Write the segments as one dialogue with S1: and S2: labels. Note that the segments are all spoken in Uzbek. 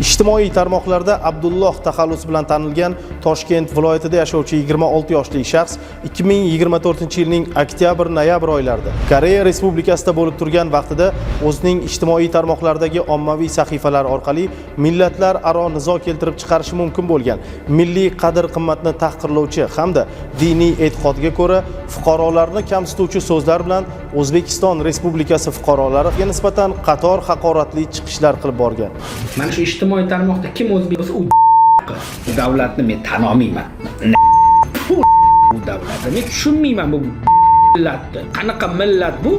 S1: Ijtimoiy tarmoqlarda Abdulloh taxallusi bilan tanilgan Toshkent viloyatida yashovchi 26 yoshli shaxs 2024-yilning oktyabr-noyabr oylarida Koreya Respublikasida bo'lib turgan vaqtida o'zining ijtimoiy tarmoqlardagi ommaviy sahifalar orqali millatlar aro nizo keltirib chiqarishi mumkin bo'lgan milliy qadr-qimmatni tahqirlovchi hamda diniy e'tiqodga ko'ra fuqarolarni kamsituvchi so'zlar bilan O'zbekiston Respublikasi fuqarolariga nisbatan qator haqoratli chiqishlar qilib borgan.
S2: Mana shu ijtimoiy tarmoqda kim o'zbek bo'lsa, u davlatni men tan olmayman. Bu davlatni men tushunmayman bu millatni. Qanaqa millat bu?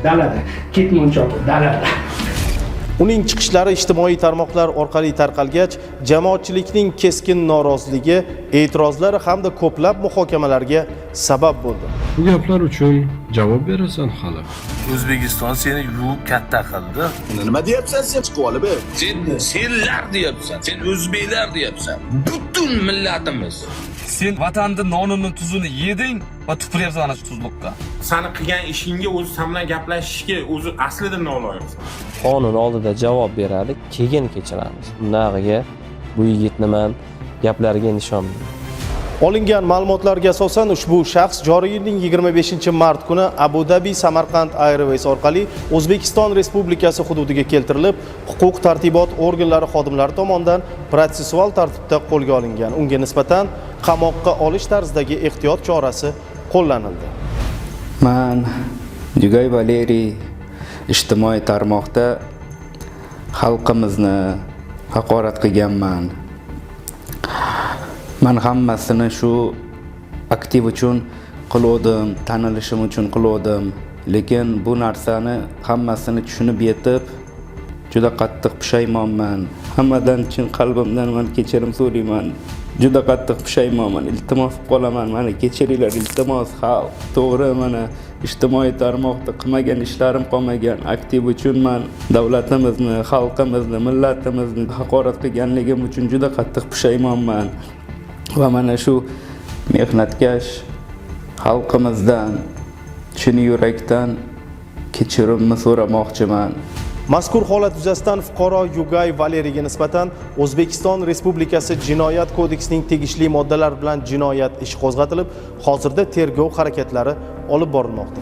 S2: Dalada. Ketmonchoq dalada.
S1: Uning chiqishlari ijtimoiy tarmoqlar orqali tarqalgach, jamoatchilikning keskin noroziligi, e'tirozlari hamda ko'plab muhokamalarga sabab bo'ldi.
S3: Bu gaplar uchun javob berasan hali.
S4: O'zbekiston seni yuvib katta qildi.
S5: Nima deyapsan sen chiqib olib?
S4: Senlar deyapsan, sen o'zbeklar deyapsan. Butun millatimiz. Sen vatanning nonini tuzini yeding va tupuryapsan ana shu tuzliqqa.
S6: Sani qilgan ishingga o'zi sen bilan gaplashishga o'zi aslida noloyiqsan.
S7: Qonun oldida javob beradi, keyin kechiramiz. Bundagiga bu yigitni men gaplariga ishonmayman.
S1: Olingan ma'lumotlarga asosan ushbu shaxs joriy yilning 25-mart kuni Abu Dhabi Samarqand Airways orqali O'zbekiston Respublikasi hududiga keltirilib, huquq-tartibot organlari xodimlari tomonidan protsessual tartibda qo'lga olingan. Unga nisbatan qamoqqa olish tarzidagi ehtiyot chorasi qo'llanildi.
S8: Men Yugay Valeriy ijtimoiy tarmoqda xalqimizni haqorat qilganman. Men hammasini shu aktiv uchun qildim, tanilishim uchun qildim, lekin bu narsani hammasini tushunib yetib, juda qattiq pushaymonman. Hammadan chin qalbimdan men kechirim so'rayman. Juda qattiq pushaymonman. Iltimos qolaman, meni kechiringlar, iltimos xalq. To'g'ri, mana ijtimoiy tarmoqda qilmagan ishlarim qolmagan. Aktiv uchun men davlatimizni, xalqimizni, millatimizni haqorat qilganligim uchun juda qattiq pushaymonman. Va mana shu mehnatkash xalqimizdan chin yurakdan kechirimni so'ramoqchiman.
S1: Mazkur holat yuzasidan fuqaro Yugay Valeriyga nisbatan O'zbekiston Respublikasi Jinoyat kodeksining tegishli moddalari bilan jinoyat ishi qo'zg'atilib, hozirda tergov harakatlari olib borilmoqda.